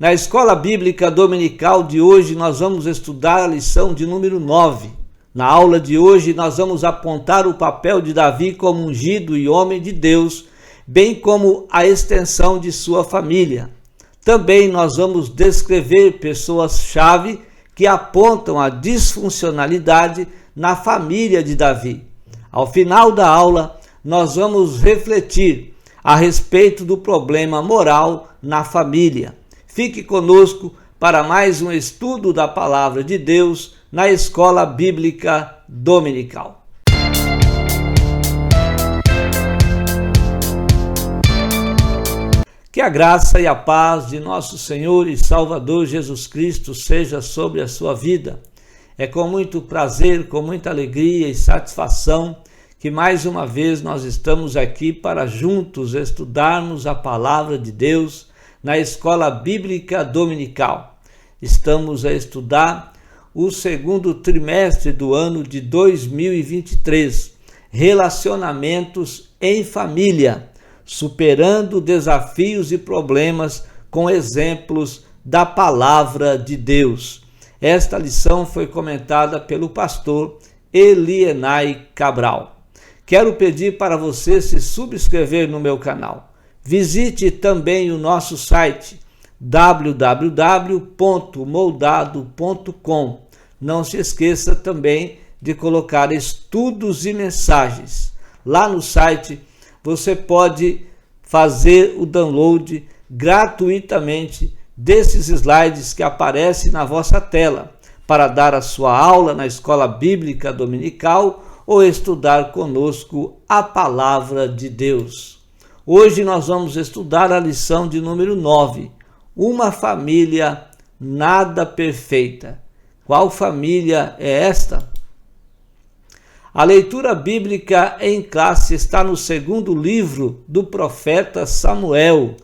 Na escola bíblica dominical de hoje, nós vamos estudar a lição de número 9. Na aula de hoje, nós vamos apontar o papel de Davi como ungido e homem de Deus, bem como a extensão de sua família. Também nós vamos descrever pessoas-chave que apontam a disfuncionalidade na família de Davi. Ao final da aula, nós vamos refletir a respeito do problema moral na família. Fique conosco para mais um estudo da Palavra de Deus na Escola Bíblica Dominical. Que a graça e a paz de nosso Senhor e Salvador Jesus Cristo seja sobre a sua vida. É com muito prazer, com muita alegria e satisfação que mais uma vez nós estamos aqui para juntos estudarmos a Palavra de Deus na Escola Bíblica Dominical. Estamos a estudar o segundo trimestre do ano de 2023, Relacionamentos em Família, superando desafios e problemas com exemplos da Palavra de Deus. Esta lição foi comentada pelo pastor Elienay Cabral. Quero pedir para você se subscrever no meu canal. Visite também o nosso site www.moldado.com. Não se esqueça também de colocar estudos e mensagens. Lá no site você pode fazer o download gratuitamente desses slides que aparecem na vossa tela para dar a sua aula na Escola Bíblica Dominical ou estudar conosco a Palavra de Deus. Hoje nós vamos estudar a lição de número 9, uma família nada perfeita. Qual família é esta? A leitura bíblica em classe está no segundo livro do profeta Samuel,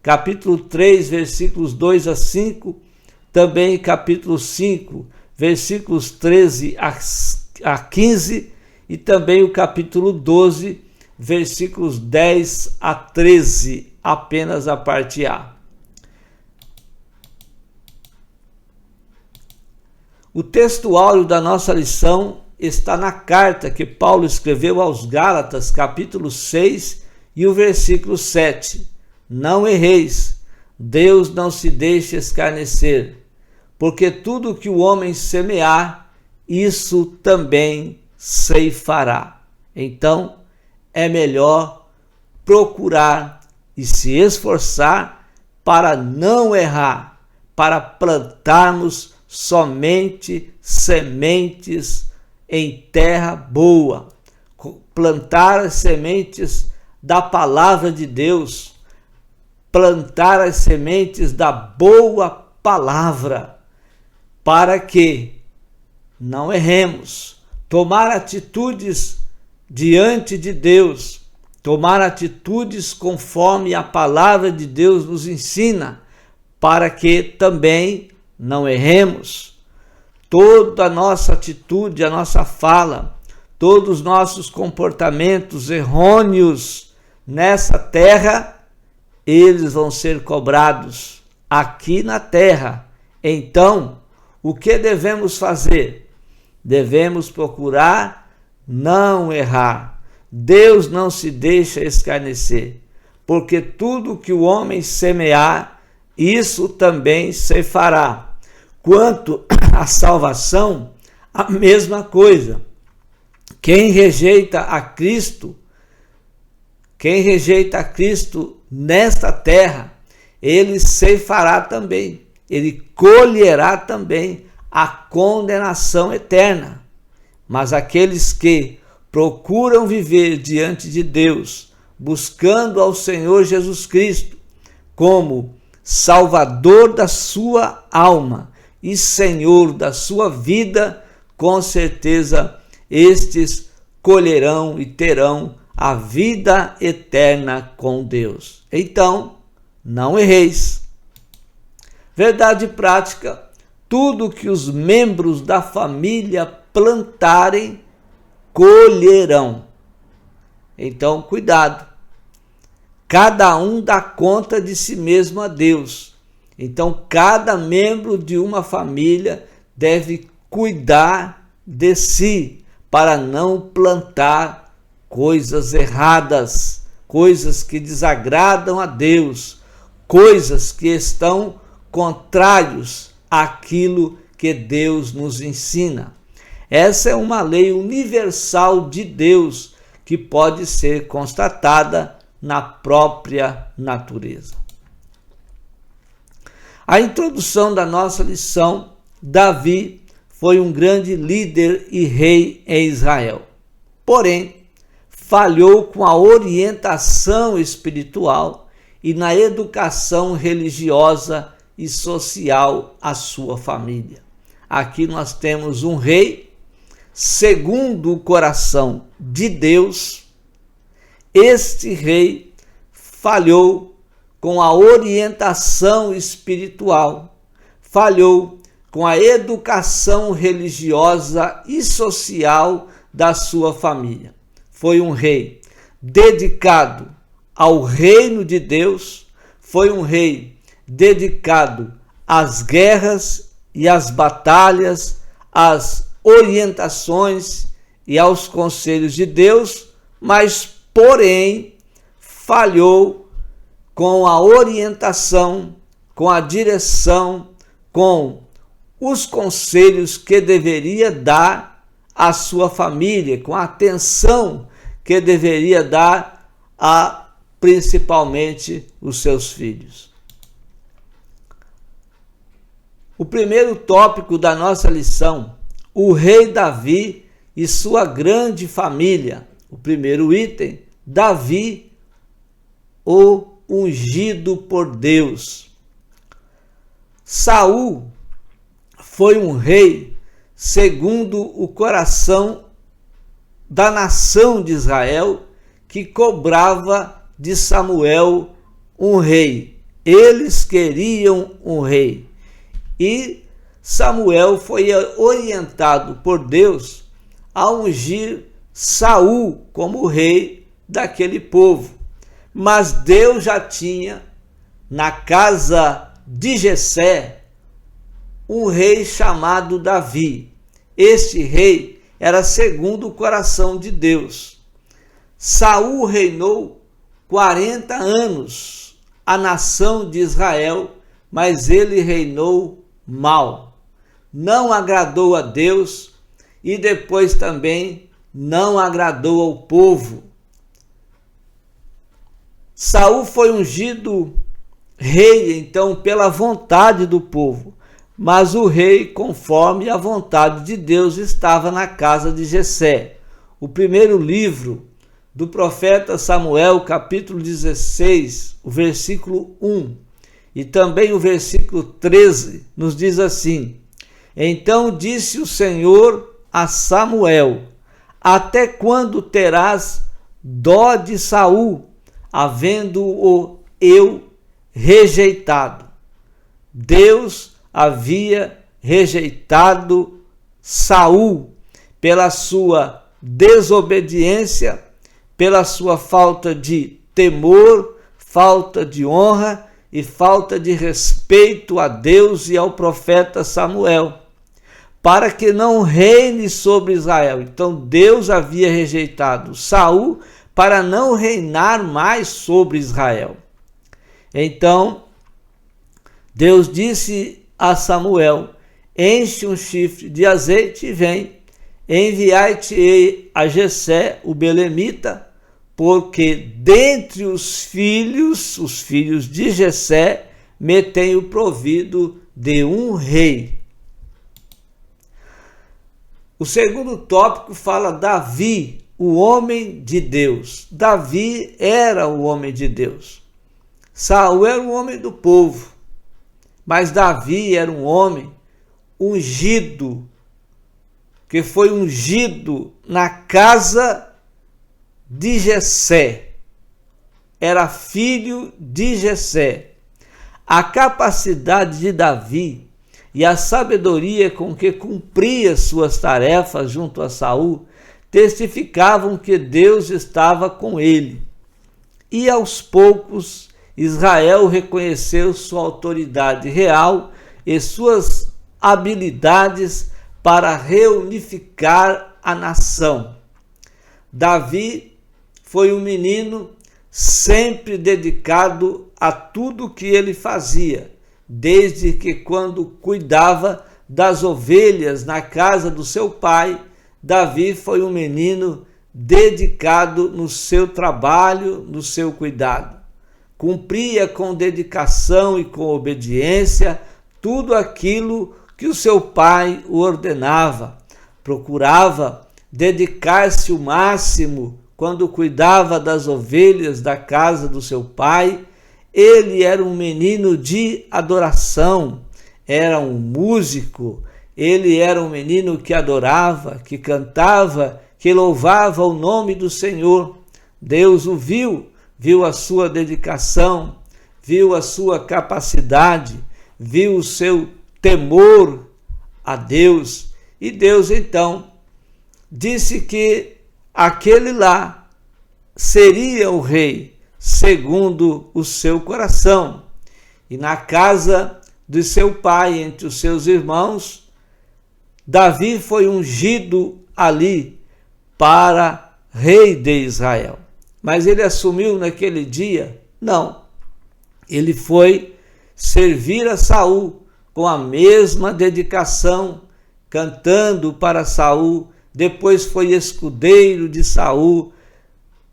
capítulo 3, versículos 2 a 5, também capítulo 5, versículos 13 a 15, e também o capítulo 12, versículos 10 a 13, apenas a parte A. O textuário da nossa lição está na carta que Paulo escreveu aos Gálatas, capítulo 6 e o versículo 7. Não erreis, Deus não se deixa escarnecer, porque tudo que o homem semear, isso também ceifará. Então, é melhor procurar e se esforçar para não errar, para plantarmos somente sementes em terra boa, plantar as sementes da palavra de Deus, plantar as sementes da boa palavra, para que não erremos, tomar atitudes diante de Deus, tomar atitudes conforme a palavra de Deus nos ensina, para que também não erremos. Toda a nossa atitude, a nossa fala, todos os nossos comportamentos errôneos nessa terra, eles vão ser cobrados aqui na terra. Então, o que devemos fazer? Devemos procurar não errar. Deus não se deixa escarnecer, porque tudo que o homem semear, isso também ceifará. Quanto à salvação, a mesma coisa. Quem rejeita a Cristo nesta terra, ele ceifará também, ele colherá também a condenação eterna. Mas aqueles que procuram viver diante de Deus, buscando ao Senhor Jesus Cristo como Salvador da sua alma e Senhor da sua vida, com certeza estes colherão e terão a vida eterna com Deus. Então, não erreis. Verdade prática: tudo que os membros da família plantarem, colherão. Então, cuidado. Cada um dá conta de si mesmo a Deus. Então, cada membro de uma família deve cuidar de si para não plantar coisas erradas, coisas que desagradam a Deus, coisas que estão contrários àquilo que Deus nos ensina. Essa é uma lei universal de Deus que pode ser constatada na própria natureza. A introdução da nossa lição: Davi foi um grande líder e rei em Israel. Porém, falhou com a orientação espiritual e na educação religiosa e social à sua família. Aqui nós temos um rei segundo o coração de Deus. Este rei falhou com a orientação espiritual, falhou com a educação religiosa e social da sua família. Foi um rei dedicado ao reino de Deus, foi um rei dedicado às guerras e às batalhas, às orientações e aos conselhos de Deus, mas, porém, falhou com a orientação, com a direção, com os conselhos que deveria dar à sua família, com a atenção que deveria dar a principalmente os seus filhos. O primeiro tópico da nossa lição: o rei Davi e sua grande família. O primeiro item: Davi, o ungido por Deus. Saul foi um rei segundo o coração da nação de Israel, que cobrava de Samuel um rei. Eles queriam um rei. E Samuel foi orientado por Deus a ungir Saul como rei daquele povo. Mas Deus já tinha na casa de Jessé um rei chamado Davi. Este rei era segundo o coração de Deus. Saul reinou 40 anos a nação de Israel, mas ele reinou mal. Não agradou a Deus e depois também não agradou ao povo. Saul foi ungido rei, então, pela vontade do povo, mas o rei, conforme a vontade de Deus, estava na casa de Jessé. O primeiro livro do profeta Samuel, capítulo 16, o versículo 1, e também o versículo 13, nos diz assim: Então disse o Senhor a Samuel: Até quando terás dó de Saul, havendo-o eu rejeitado? Deus havia rejeitado Saul pela sua desobediência, pela sua falta de temor, falta de honra e falta de respeito a Deus e ao profeta Samuel, para que não reine sobre Israel. Então Deus havia rejeitado Saul para não reinar mais sobre Israel. Então Deus disse a Samuel: Enche um chifre de azeite e vem, enviai-te-ei a Jessé, o belemita, porque dentre os filhos de Jessé, me tenho provido de um rei. O segundo tópico fala Davi, o homem de Deus. Davi era o homem de Deus. Saul era o homem do povo, mas Davi era um homem ungido, que foi ungido na casa de Jessé. Era filho de Jessé. A capacidade de Davi e a sabedoria com que cumpria suas tarefas junto a Saul testificavam que Deus estava com ele. E aos poucos Israel reconheceu sua autoridade real e suas habilidades para reunificar a nação. Davi foi um menino sempre dedicado a tudo que ele fazia, desde que quando cuidava das ovelhas na casa do seu pai. Davi foi um menino dedicado no seu trabalho, no seu cuidado. Cumpria com dedicação e com obediência tudo aquilo que o seu pai o ordenava. Procurava dedicar-se o máximo quando cuidava das ovelhas da casa do seu pai. Ele era um menino de adoração, era um músico, ele era um menino que adorava, que cantava, que louvava o nome do Senhor. Deus o viu a sua dedicação, viu a sua capacidade, viu o seu temor a Deus. E Deus então disse que aquele lá seria o rei segundo o seu coração. E na casa de seu pai, entre os seus irmãos, Davi foi ungido ali para rei de Israel. Mas ele assumiu naquele dia? Não. Ele foi servir a Saul com a mesma dedicação, cantando para Saul, depois foi escudeiro de Saul.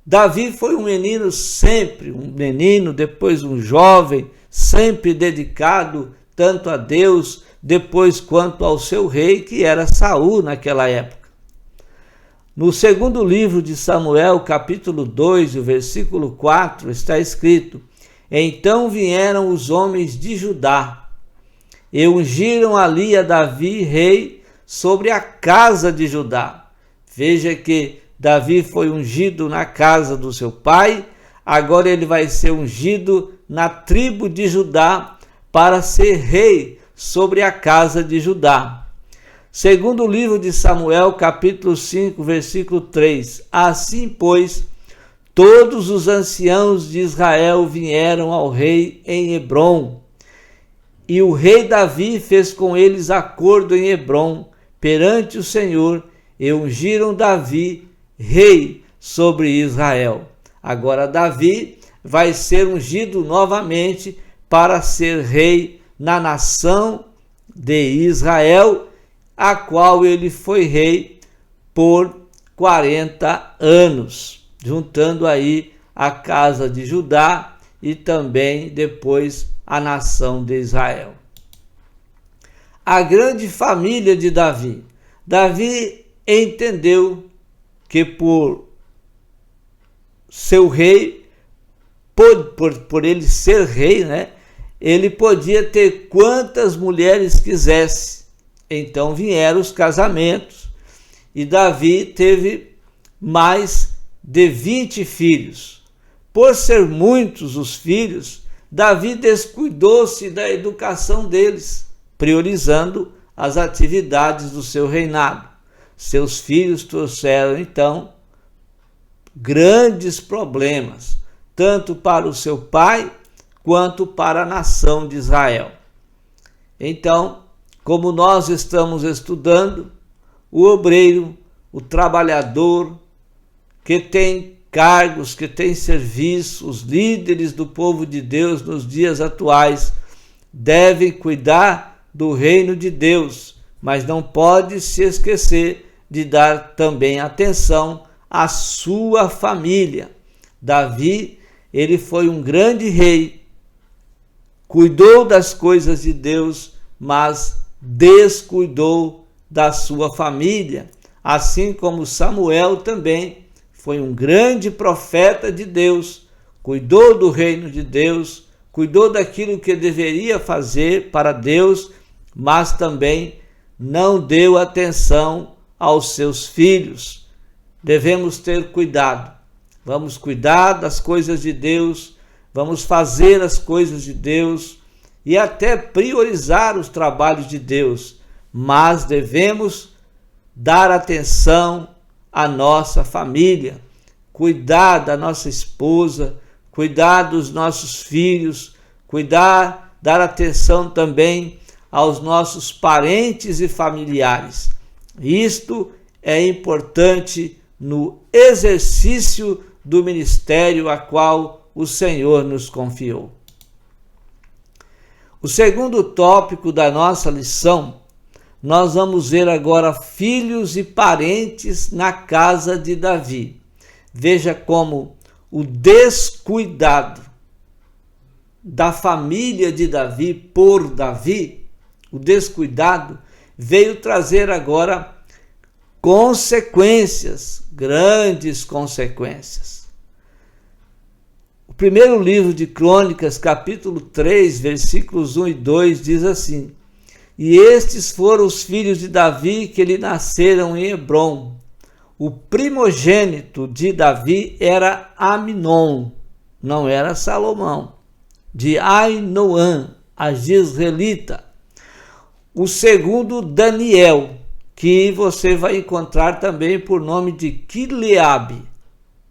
Davi foi um menino sempre, um menino, depois um jovem, sempre dedicado tanto a Deus, depois quanto ao seu rei, que era Saul naquela época. No segundo livro de Samuel, capítulo 2, o versículo 4, está escrito: Então vieram os homens de Judá e ungiram ali a Davi rei sobre a casa de Judá. Veja que Davi foi ungido na casa do seu pai, agora ele vai ser ungido na tribo de Judá para ser rei sobre a casa de Judá. Segundo o livro de Samuel, capítulo 5, versículo 3. Assim, pois, todos os anciãos de Israel vieram ao rei em Hebrom, e o rei Davi fez com eles acordo em Hebrom, perante o Senhor, e ungiram Davi rei sobre Israel. Agora Davi vai ser ungido novamente para ser rei na nação de Israel, a qual ele foi rei por 40 anos, juntando aí a casa de Judá e também depois a nação de Israel. A grande família de Davi. Davi entendeu que por seu rei, por ele ser rei, ele podia ter quantas mulheres quisesse. Então vieram os casamentos e Davi teve mais de 20 filhos. Por ser muitos os filhos, Davi descuidou-se da educação deles, priorizando as atividades do seu reinado. Seus filhos trouxeram então grandes problemas, tanto para o seu pai quanto para a nação de Israel. Então, como nós estamos estudando, o obreiro, o trabalhador, que tem cargos, que tem serviço, os líderes do povo de Deus nos dias atuais, devem cuidar do reino de Deus, mas não pode se esquecer de dar também atenção à sua família. Davi, ele foi um grande rei, cuidou das coisas de Deus, mas descuidou da sua família, assim como Samuel também foi um grande profeta de Deus, cuidou do reino de Deus, cuidou daquilo que deveria fazer para Deus, mas também não deu atenção aos seus filhos. Devemos ter cuidado, vamos cuidar das coisas de Deus, vamos fazer as coisas de Deus, e até priorizar os trabalhos de Deus, mas devemos dar atenção à nossa família, cuidar da nossa esposa, cuidar dos nossos filhos, cuidar, dar atenção também aos nossos parentes e familiares. Isto é importante no exercício do ministério a qual o Senhor nos confiou. O segundo tópico da nossa lição, nós vamos ver agora filhos e parentes na casa de Davi. Veja como o descuidado da família de Davi por Davi, o descuidado, veio trazer agora consequências, grandes consequências. O primeiro livro de Crônicas, capítulo 3, versículos 1 e 2, diz assim: E estes foram os filhos de Davi que lhe nasceram em Hebrom. O primogênito de Davi era Aminon, não era Salomão, de Ainoã, a Jezreelita. O segundo, Daniel, que você vai encontrar também por nome de Quileabe.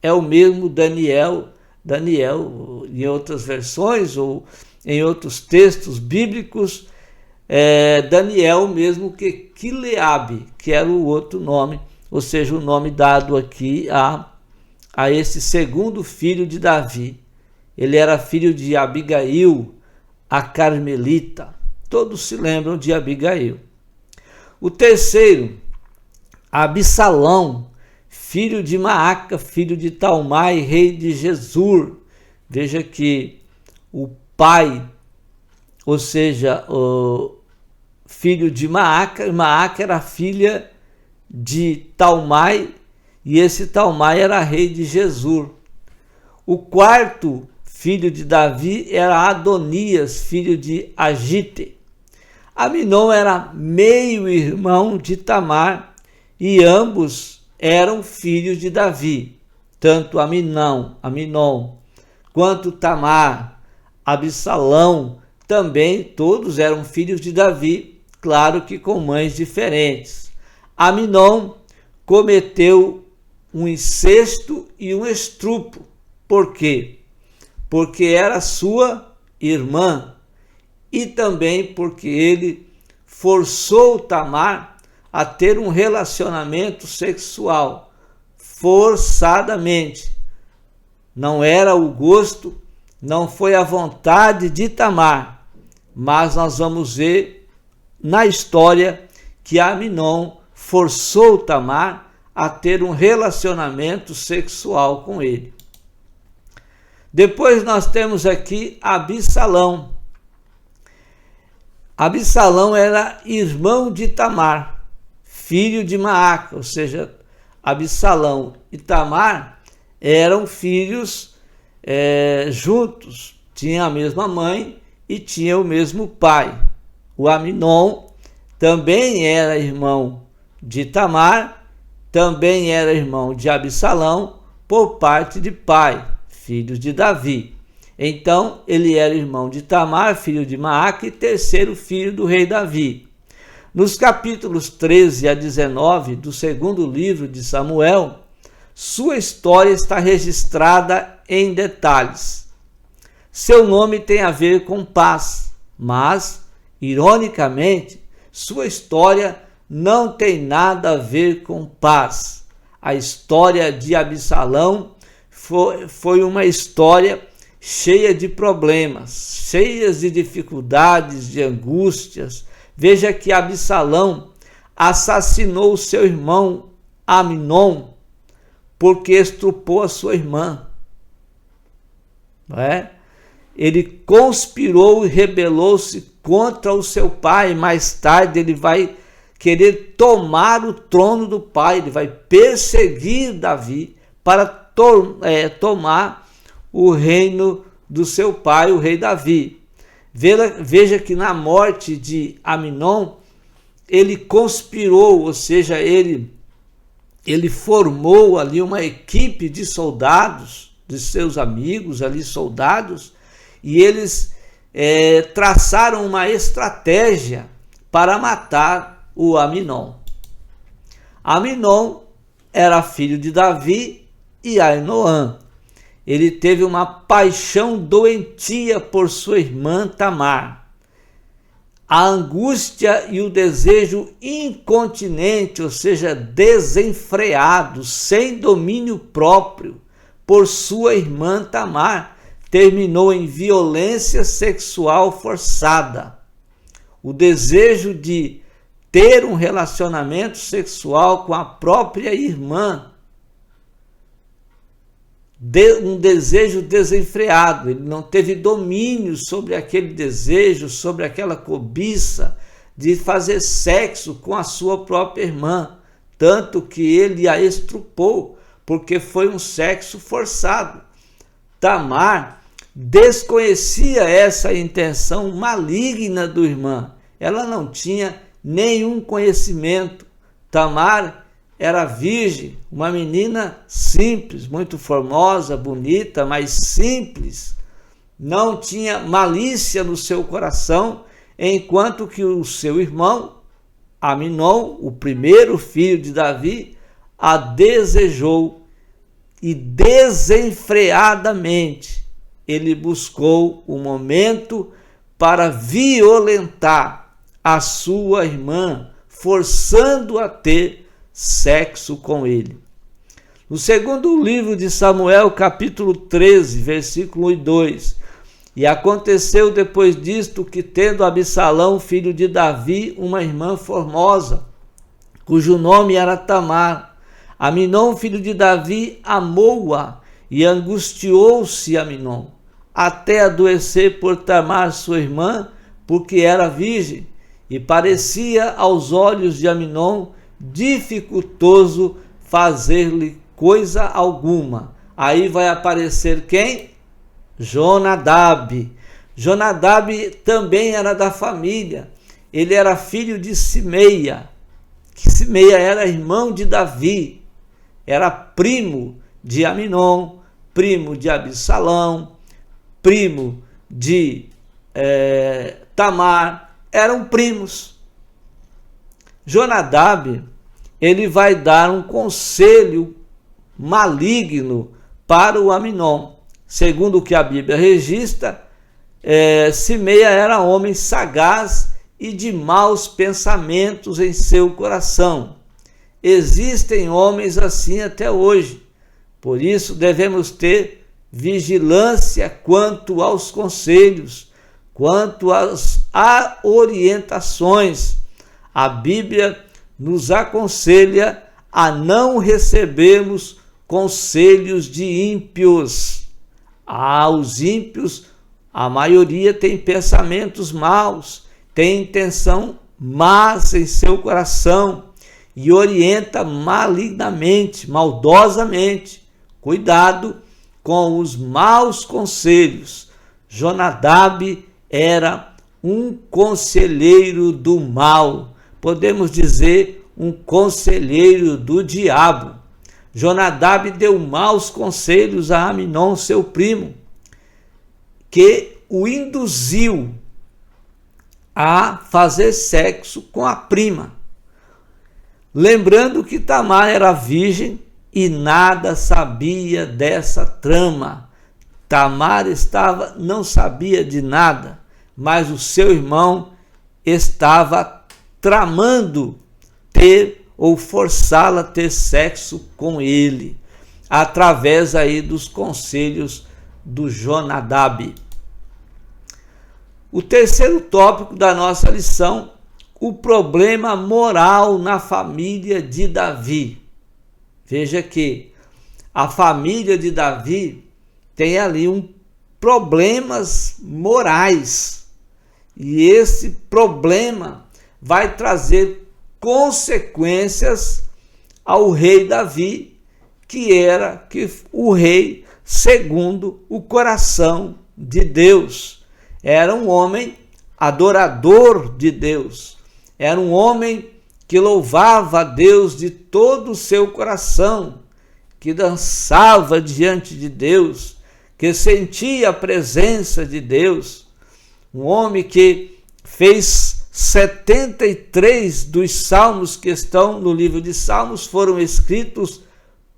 É o mesmo Daniel, em outras versões ou em outros textos bíblicos, Daniel mesmo que Quileabe, que era o outro nome, ou seja, o nome dado aqui a esse segundo filho de Davi. Ele era filho de Abigail, a Carmelita. Todos se lembram de Abigail. O terceiro, Absalão, filho de Maaca, filho de Talmai, rei de Gesur. Veja que o pai, ou seja, o filho de Maaca, Maaca era filha de Talmai, e esse Talmai era rei de Gesur. O quarto filho de Davi era Adonias, filho de Agite. Aminon era meio-irmão de Tamar, e ambos eram filhos de Davi, tanto Aminon quanto Tamar, Absalão, também todos eram filhos de Davi, claro que com mães diferentes. Aminon cometeu um incesto e um estupro. Por quê? Porque era sua irmã, e também porque ele forçou Tamar a ter um relacionamento sexual, forçadamente. Não era o gosto, não foi a vontade de Tamar, mas nós vamos ver na história que Aminon forçou Tamar a ter um relacionamento sexual com ele. Depois nós temos aqui Absalão. Absalão era irmão de Tamar, filho de Maaca, ou seja, Absalão e Tamar eram filhos juntos, tinham a mesma mãe e tinham o mesmo pai. O Aminon também era irmão de Tamar, também era irmão de Absalão por parte de pai, filhos de Davi. Então, ele era irmão de Tamar, filho de Maaca, e terceiro filho do rei Davi. Nos capítulos 13 a 19 do segundo livro de Samuel, sua história está registrada em detalhes. Seu nome tem a ver com paz, mas, ironicamente, sua história não tem nada a ver com paz. A história de Absalão foi uma história cheia de problemas, cheias de dificuldades, de angústias. Veja que Absalão assassinou seu irmão Aminon porque estrupou a sua irmã. Não é? Ele conspirou e rebelou-se contra o seu pai. Mais tarde ele vai querer tomar o trono do pai, ele vai perseguir Davi para tomar o reino do seu pai, o rei Davi. Veja que na morte de Aminon, ele conspirou, ou seja, ele formou ali uma equipe de soldados, de seus amigos ali, soldados, e eles traçaram uma estratégia para matar o Aminon. Aminon era filho de Davi e Ainoã. ele teve uma paixão doentia por sua irmã Tamar. A angústia e o desejo incontinente, ou seja, desenfreado, sem domínio próprio, por sua irmã Tamar, terminou em violência sexual forçada. O desejo de ter um relacionamento sexual com a própria irmã, um desejo desenfreado, ele não teve domínio sobre aquele desejo, sobre aquela cobiça de fazer sexo com a sua própria irmã, tanto que ele a estrupou, porque foi um sexo forçado. Tamar desconhecia essa intenção maligna do irmão, ela não tinha nenhum conhecimento. Tamar era virgem, uma menina simples, muito formosa, bonita, mas simples. Não tinha malícia no seu coração, enquanto que o seu irmão, Aminon, o primeiro filho de Davi, a desejou e desenfreadamente ele buscou o momento para violentar a sua irmã, forçando a ter sexo com ele. No segundo livro de Samuel, capítulo 13, versículo 1 e 2, e aconteceu depois disto que, tendo Absalão, filho de Davi, uma irmã formosa, cujo nome era Tamar, Aminon, filho de Davi, amou-a, e angustiou-se Aminon, até adoecer por Tamar, sua irmã, porque era virgem, e parecia aos olhos de Aminon dificultoso fazer-lhe coisa alguma. Aí vai aparecer quem? Jonadab. Jonadab também era da família. Ele era filho de Simeia. Simeia era irmão de Davi. Era primo de Aminon, primo de Absalão, primo de Tamar. Eram primos. Jonadab, ele vai dar um conselho maligno para o Aminon. Segundo o que a Bíblia registra, Simeia era homem sagaz e de maus pensamentos em seu coração. Existem homens assim até hoje. Por isso devemos ter vigilância quanto aos conselhos, quanto às orientações. A Bíblia nos aconselha a não recebermos conselhos de ímpios. Os ímpios, a maioria tem pensamentos maus, tem intenção más em seu coração e orienta malignamente, maldosamente. Cuidado com os maus conselhos. Jonadab era um conselheiro do mal. Podemos dizer um conselheiro do diabo. Jonadab deu maus conselhos a Aminon, seu primo, que o induziu a fazer sexo com a prima. Lembrando que Tamar era virgem e nada sabia dessa trama. Tamar não sabia de nada, mas o seu irmão estava tramando ter ou forçá-la a ter sexo com ele, através aí dos conselhos do Jonadab. O terceiro tópico da nossa lição, o problema moral na família de Davi. Veja que a família de Davi tem ali problemas morais, e esse problema vai trazer consequências ao rei Davi, que era o rei segundo o coração de Deus. Era um homem adorador de Deus, era um homem que louvava a Deus de todo o seu coração, que dançava diante de Deus, que sentia a presença de Deus, um homem que fez 73 dos salmos que estão no livro de Salmos foram escritos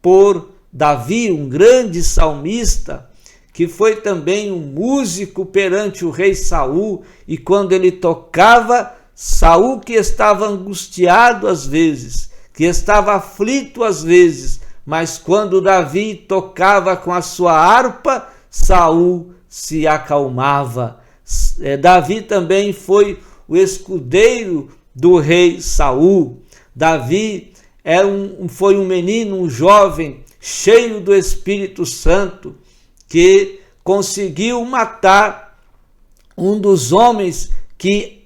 por Davi, um grande salmista, que foi também um músico perante o rei Saul, e quando ele tocava, Saul, que estava angustiado às vezes, que estava aflito às vezes, mas quando Davi tocava com a sua harpa, Saul se acalmava. Davi também foi o escudeiro do rei Saul. Davi foi um menino, um jovem, cheio do Espírito Santo, que conseguiu matar um dos homens que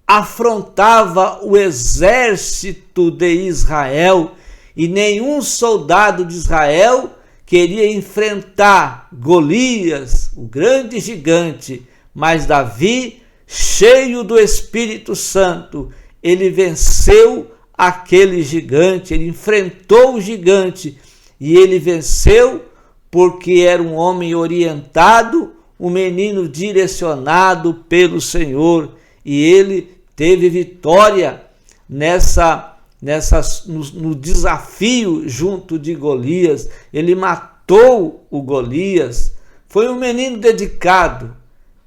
afrontava o exército de Israel, e nenhum soldado de Israel queria enfrentar Golias, o grande gigante, mas Davi, cheio do Espírito Santo, ele venceu aquele gigante, ele enfrentou o gigante e ele venceu porque era um homem orientado, um menino direcionado pelo Senhor, e ele teve vitória no desafio junto de Golias. Ele matou o Golias. Foi um menino dedicado,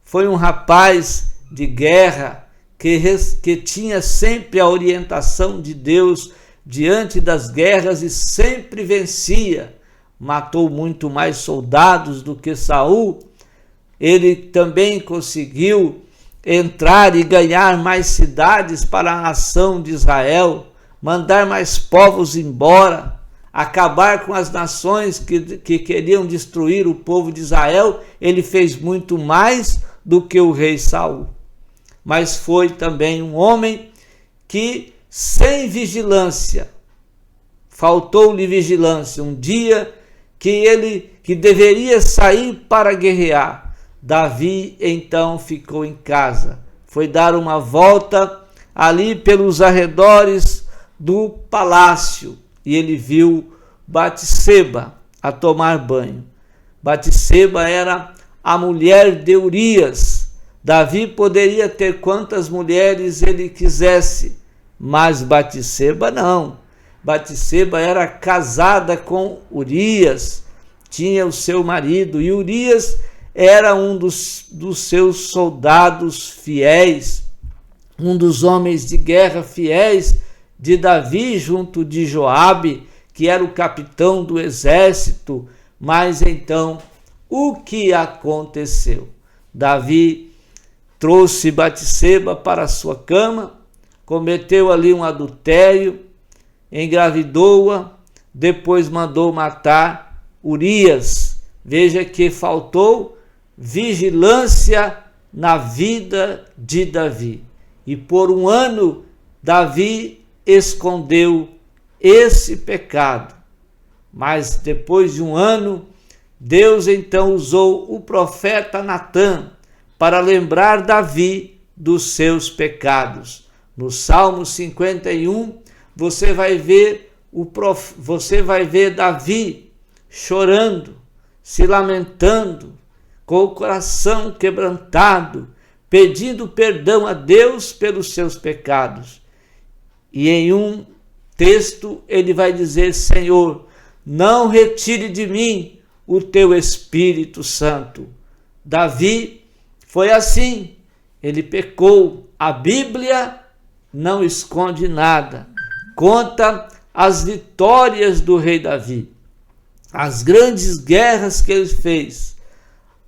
foi um rapaz de guerra que tinha sempre a orientação de Deus diante das guerras e sempre vencia. Matou muito mais soldados do que Saul. Ele também conseguiu entrar e ganhar mais cidades para a nação de Israel, mandar mais povos embora, acabar com as nações que queriam destruir o povo de Israel. Ele fez muito mais do que o rei Saul. Mas foi também um homem que, sem vigilância, faltou-lhe vigilância. Um dia que deveria sair para guerrear, Davi então ficou em casa, foi dar uma volta ali pelos arredores do palácio, e ele viu Batseba a tomar banho. Batseba era a mulher de Urias. Davi poderia ter quantas mulheres ele quisesse, mas Batseba não. Batseba era casada com Urias, tinha o seu marido, e Urias era um dos seus soldados fiéis, um dos homens de guerra fiéis de Davi, junto de Joabe, que era o capitão do exército. Mas então, o que aconteceu? Davi trouxe Batseba para a sua cama, cometeu ali um adultério, engravidou-a, depois mandou matar Urias. Veja que faltou vigilância na vida de Davi. E por um ano, Davi escondeu esse pecado. Mas depois de um ano, Deus então usou o profeta Natã para lembrar Davi dos seus pecados. No Salmo 51, você vai ver Davi chorando, se lamentando, com o coração quebrantado, pedindo perdão a Deus pelos seus pecados. E em um texto ele vai dizer: Senhor, não retire de mim o teu Espírito Santo. Davi foi assim, ele pecou. A Bíblia não esconde nada, conta as vitórias do rei Davi, as grandes guerras que ele fez,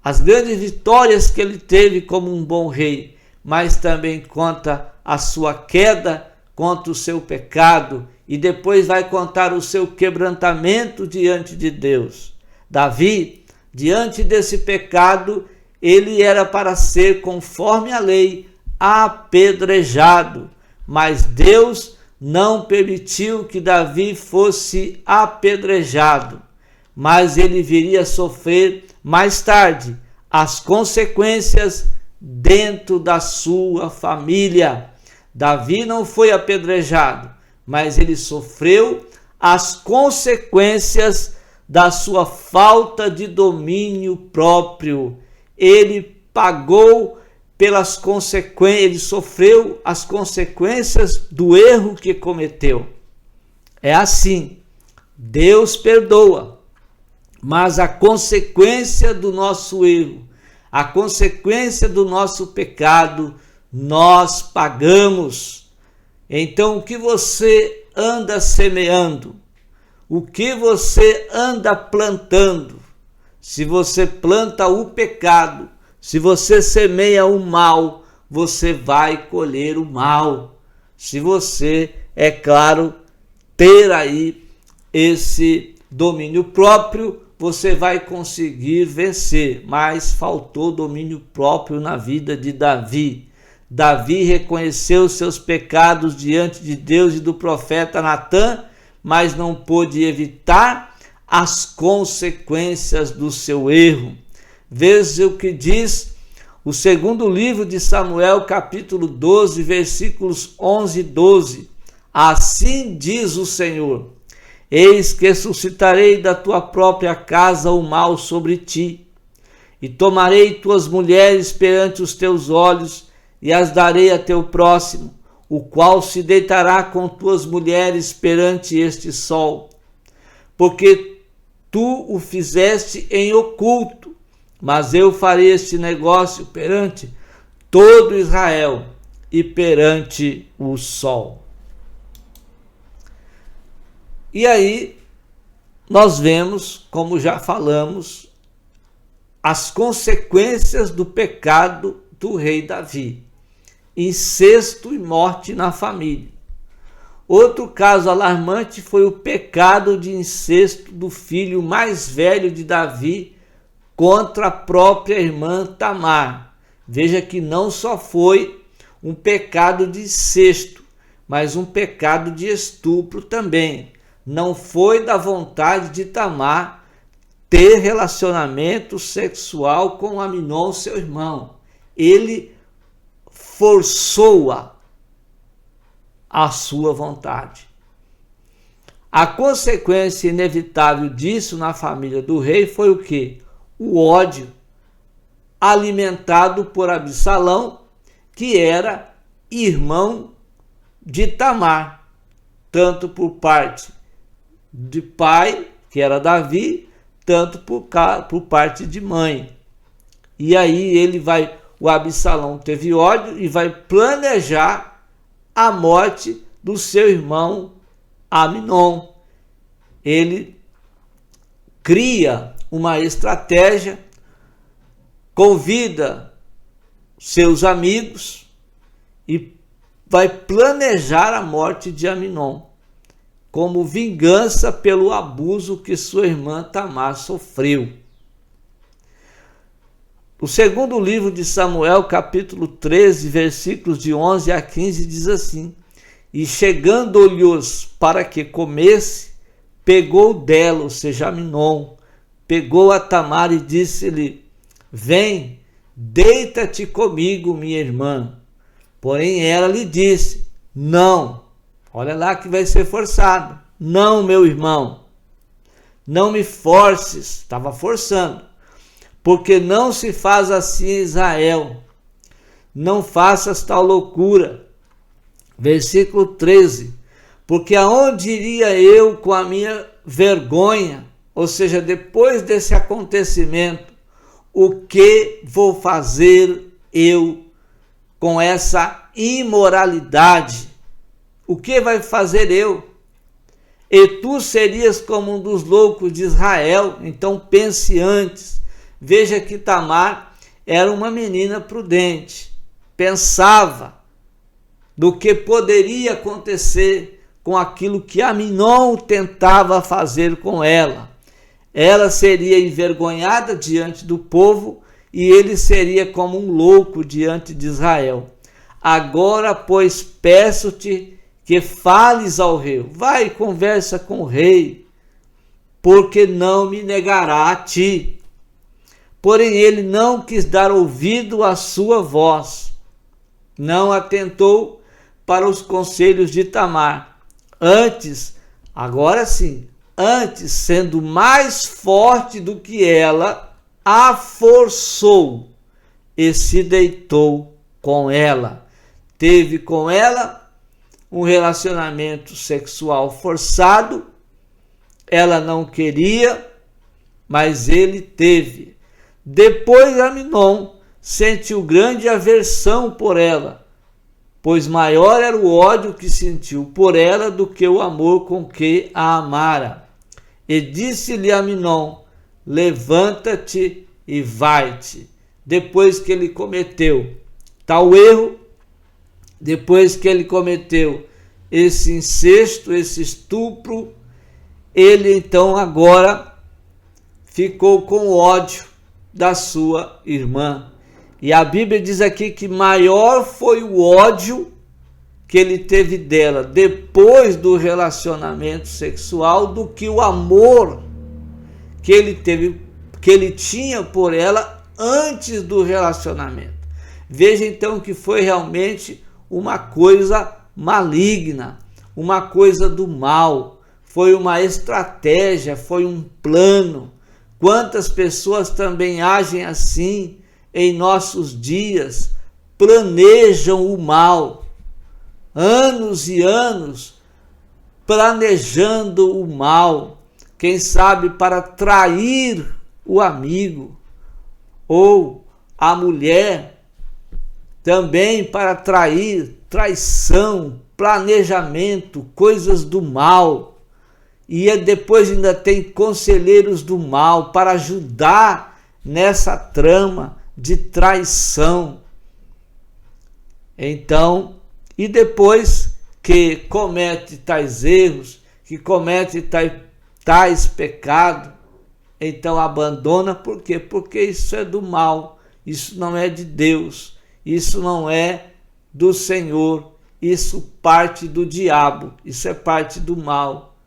as grandes vitórias que ele teve como um bom rei, mas também conta a sua queda, conta o seu pecado, e depois vai contar o seu quebrantamento diante de Deus. Davi, diante desse pecado, ele era para ser, conforme a lei, apedrejado, mas Deus não permitiu que Davi fosse apedrejado, mas ele viria a sofrer mais tarde as consequências dentro da sua família. Davi não foi apedrejado, mas ele sofreu as consequências da sua falta de domínio próprio. Ele pagou pelas consequências, ele sofreu as consequências do erro que cometeu. É assim, Deus perdoa, mas a consequência do nosso erro, a consequência do nosso pecado, nós pagamos. Então, o que você anda semeando? O que você anda plantando? Se você planta o pecado, se você semeia o mal, você vai colher o mal. Se você, é claro, ter aí esse domínio próprio, você vai conseguir vencer. Mas faltou domínio próprio na vida de Davi. Davi reconheceu seus pecados diante de Deus e do profeta Natã, mas não pôde evitar as consequências do seu erro. Veja o que diz o segundo livro de Samuel, capítulo 12, versículos 11 e 12. Assim diz o Senhor: eis que suscitarei da tua própria casa o mal sobre ti, e tomarei tuas mulheres perante os teus olhos, e as darei a teu próximo, o qual se deitará com tuas mulheres perante este sol. Porque tu o fizeste em oculto, mas eu farei este negócio perante todo Israel e perante o sol. E aí nós vemos, como já falamos, as consequências do pecado do rei Davi: incesto e morte na família. Outro caso alarmante foi o pecado de incesto do filho mais velho de Davi contra a própria irmã Tamar. Veja que não só foi um pecado de incesto, mas um pecado de estupro também. Não foi da vontade de Tamar ter relacionamento sexual com Aminon, seu irmão. Ele forçou-a à sua vontade. A consequência inevitável disso na família do rei foi o quê? O ódio alimentado por Absalão, que era irmão de Tamar, tanto por parte de pai, que era Davi, tanto por parte de mãe. E aí o Absalão teve ódio e vai planejar a morte do seu irmão Aminon. Ele cria uma estratégia, convida seus amigos e vai planejar a morte de Aminon, como vingança pelo abuso que sua irmã Tamar sofreu. O segundo livro de Samuel, capítulo 13, versículos de 11 a 15, diz assim: e chegando-lhes para que comesse, pegou dela, ou seja, Aminon, pegou a Tamar e disse-lhe: vem, deita-te comigo, minha irmã. Porém ela lhe disse: não. Olha lá que vai ser forçado. Não, meu irmão, não me forces. Estava forçando. Porque não se faz assim em Israel. Não faças tal loucura. Versículo 13. Porque aonde iria eu com a minha vergonha? Ou seja, depois desse acontecimento, o que vou fazer eu com essa imoralidade? O que vai fazer eu? E tu serias como um dos loucos de Israel. Então pense antes. Veja que Tamar era uma menina prudente. Pensava do que poderia acontecer com aquilo que Aminon tentava fazer com ela. Ela seria envergonhada diante do povo e ele seria como um louco diante de Israel. Agora, pois, peço-te que fales ao rei. Vai e conversa com o rei, porque não me negará a ti. Porém, ele não quis dar ouvido à sua voz. Não atentou para os conselhos de Tamar. Antes, agora sim, antes, sendo mais forte do que ela, a forçou e se deitou com ela. Teve com ela um relacionamento sexual forçado. Ela não queria, mas ele teve. Depois Aminon sentiu grande aversão por ela, pois maior era o ódio que sentiu por ela do que o amor com que a amara. E disse-lhe Aminon: levanta-te e vai-te. Depois que ele cometeu tal erro, depois que ele cometeu esse incesto, esse estupro, ele então agora ficou com ódio da sua irmã. E a Bíblia diz aqui que maior foi o ódio que ele teve dela depois do relacionamento sexual do que o amor que ele tinha por ela antes do relacionamento. Veja então que foi realmente uma coisa maligna, uma coisa do mal, foi uma estratégia, foi um plano. Quantas pessoas também agem assim em nossos dias, planejam o mal, anos e anos planejando o mal, quem sabe para trair o amigo, ou a mulher também para trair, traição, planejamento, coisas do mal. E depois ainda tem conselheiros do mal para ajudar nessa trama de traição. Então, e depois que comete tais erros, que comete tais pecados, então abandona. Por quê? Porque isso é do mal, isso não é de Deus, isso não é do Senhor, isso parte do diabo, isso é parte do mal,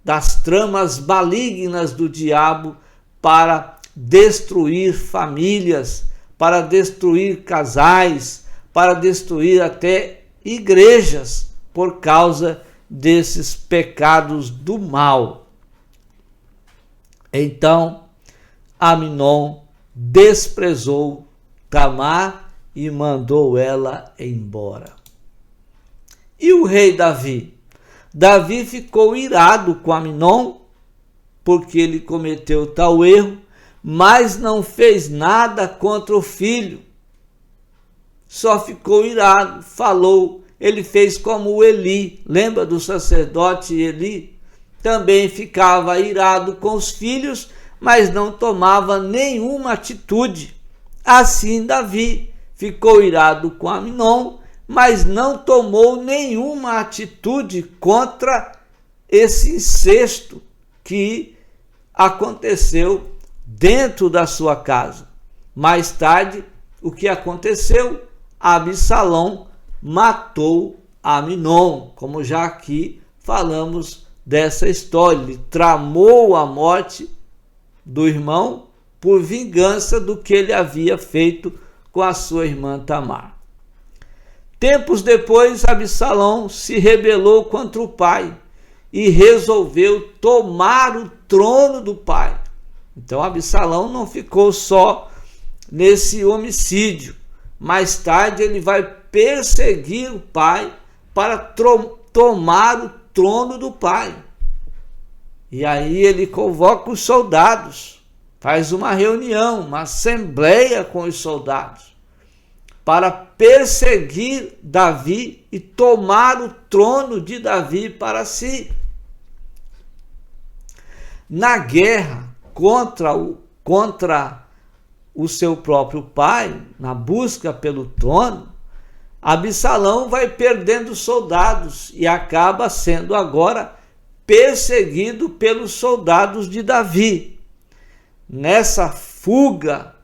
das tramas malignas do diabo para destruir famílias, para destruir casais, para destruir até igrejas por causa desses pecados do mal. Então, Aminon desprezou Tamar e mandou ela embora. E o rei Davi? Davi ficou irado com Aminon, porque ele cometeu tal erro, mas não fez nada contra o filho. Só ficou irado, falou. Ele fez como o Eli, lembra do sacerdote Eli? Também ficava irado com os filhos, mas não tomava nenhuma atitude. Assim Davi ficou irado com Aminon, mas não tomou nenhuma atitude contra esse incesto que aconteceu dentro da sua casa. Mais tarde, o que aconteceu? Absalão matou Aminon, como já aqui falamos dessa história. Ele tramou a morte do irmão por vingança do que ele havia feito com a sua irmã Tamar. Tempos depois, Absalão se rebelou contra o pai e resolveu tomar o trono do pai. Então Absalão não ficou só nesse homicídio. Mais tarde ele vai perseguir o pai para tomar o trono do pai. E aí ele convoca os soldados, faz uma reunião, uma assembleia com os soldados, para perseguir Davi e tomar o trono de Davi para si. Na guerra contra o seu próprio pai, na busca pelo trono, Absalão vai perdendo soldados e acaba sendo agora perseguido pelos soldados de Davi. Nessa fuga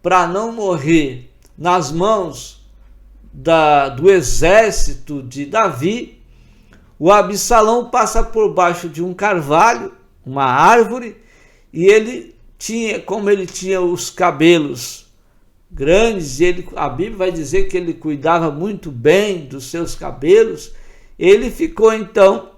para não morrer nas mãos do exército de Davi, o Absalão passa por baixo de um carvalho, uma árvore, e ele tinha os cabelos grandes, a Bíblia vai dizer que ele cuidava muito bem dos seus cabelos. Ele ficou então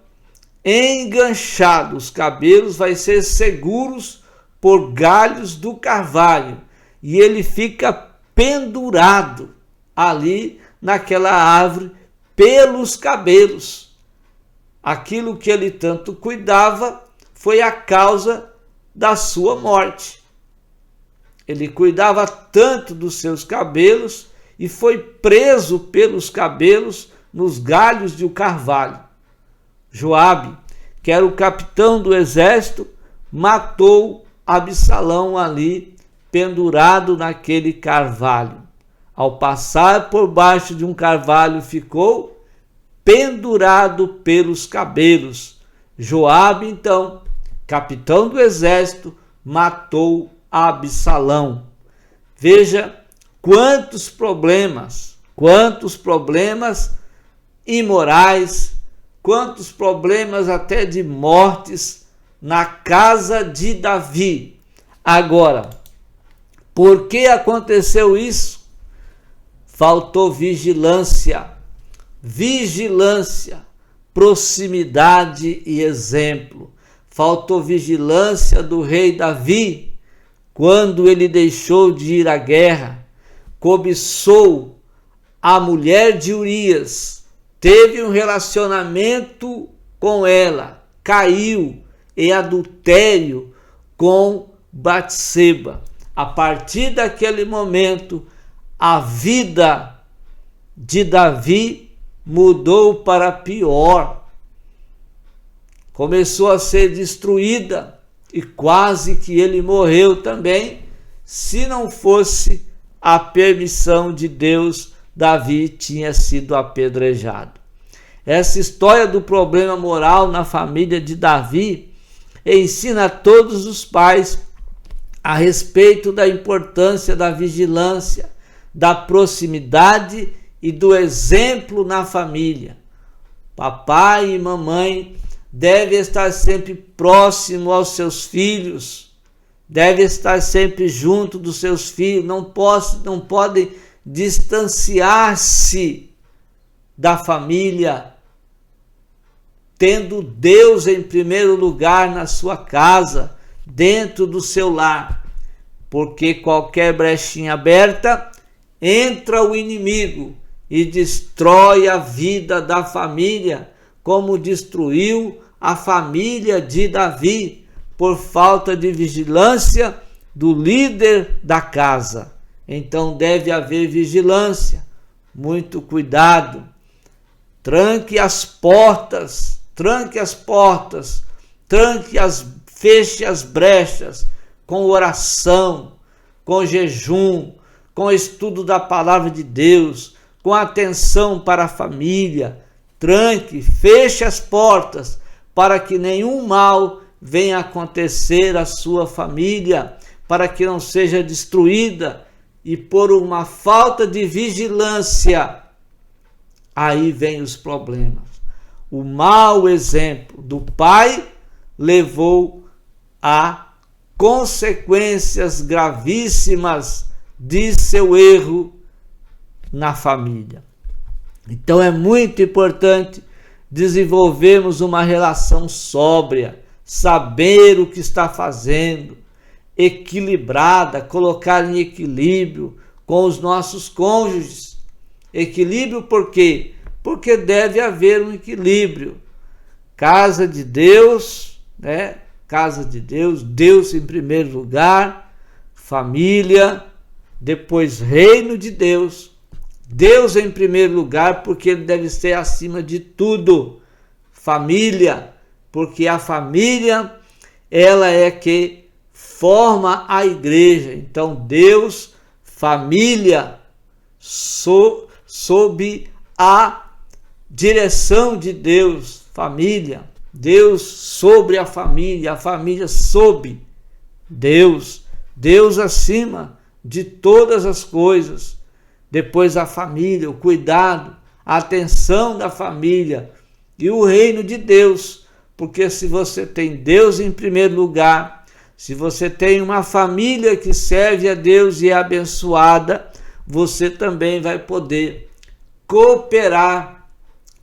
enganchado, os cabelos vai ser seguros por galhos do carvalho, e ele fica pendurado ali naquela árvore pelos cabelos. Aquilo que ele tanto cuidava foi a causa da sua morte. Ele cuidava tanto dos seus cabelos e foi preso pelos cabelos nos galhos de um carvalho. Joabe, que era o capitão do exército, matou Absalão ali, pendurado naquele carvalho. Ao passar por baixo de um carvalho, ficou pendurado pelos cabelos. Joabe, então, capitão do exército, matou Absalão. Veja quantos problemas imorais, quantos problemas até de mortes na casa de Davi. Agora, por que aconteceu isso? Faltou vigilância, proximidade e exemplo. Faltou vigilância do rei Davi quando ele deixou de ir à guerra, cobiçou a mulher de Urias, teve um relacionamento com ela, caiu em adultério com Batseba. A partir daquele momento, a vida de Davi mudou para pior. Começou a ser destruída e quase que ele morreu também. Se não fosse a permissão de Deus, Davi tinha sido apedrejado. Essa história do problema moral na família de Davi ensina a todos os pais a respeito da importância da vigilância, da proximidade e do exemplo na família. Papai e mamãe devem estar sempre próximo aos seus filhos, devem estar sempre junto dos seus filhos, não podem distanciar-se da família, tendo Deus em primeiro lugar na sua casa, dentro do seu lar, porque qualquer brechinha aberta, entra o inimigo e destrói a vida da família, como destruiu a família de Davi, por falta de vigilância do líder da casa. Então deve haver vigilância, muito cuidado. Tranque as portas, feche as brechas com oração, com jejum, com estudo da palavra de Deus, com atenção para a família. Tranque, feche as portas para que nenhum mal venha acontecer à sua família, para que não seja destruída. E por uma falta de vigilância, aí vem os problemas. O mau exemplo do pai levou a consequências gravíssimas de seu erro na família. Então é muito importante desenvolvermos uma relação sóbria, saber o que está fazendo, equilibrada, colocar em equilíbrio com os nossos cônjuges. Equilíbrio por quê? Porque deve haver um equilíbrio. Casa de Deus, né? Casa de Deus, Deus em primeiro lugar, família, depois reino de Deus. Deus em primeiro lugar, porque ele deve ser acima de tudo. Família, porque a família, ela é que forma a igreja. Então Deus, família, sob a direção de Deus, família. Deus sobre a família sob Deus. Deus acima de todas as coisas. Depois a família, o cuidado, a atenção da família e o reino de Deus. Porque se você tem Deus em primeiro lugar, se você tem uma família que serve a Deus e é abençoada, você também vai poder cooperar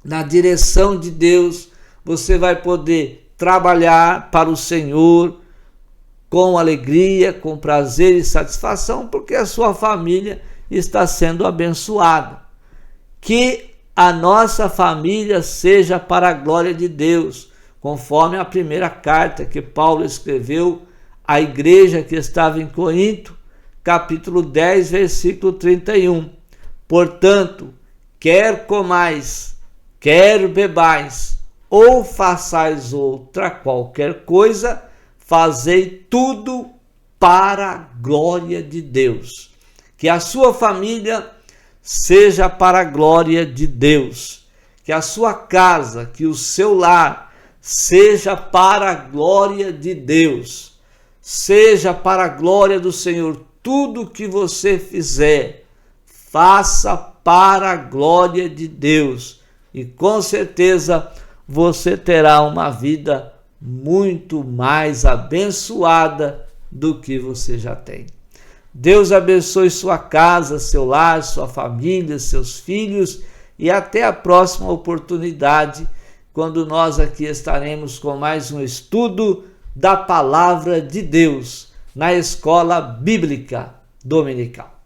na direção de Deus. Você vai poder trabalhar para o Senhor com alegria, com prazer e satisfação, porque a sua família está sendo abençoada. Que a nossa família seja para a glória de Deus, conforme a primeira carta que Paulo escreveu à igreja que estava em Corinto, capítulo 10, versículo 31. Portanto, quer comais, quer bebais, ou façais outra qualquer coisa, fazei tudo para a glória de Deus. Que a sua família seja para a glória de Deus. Que a sua casa, que o seu lar seja para a glória de Deus. Seja para a glória do Senhor. Tudo que você fizer, faça para a glória de Deus. E com certeza você terá uma vida muito mais abençoada do que você já tem. Deus abençoe sua casa, seu lar, sua família, seus filhos, e até a próxima oportunidade, quando nós aqui estaremos com mais um estudo da Palavra de Deus na Escola Bíblica Dominical.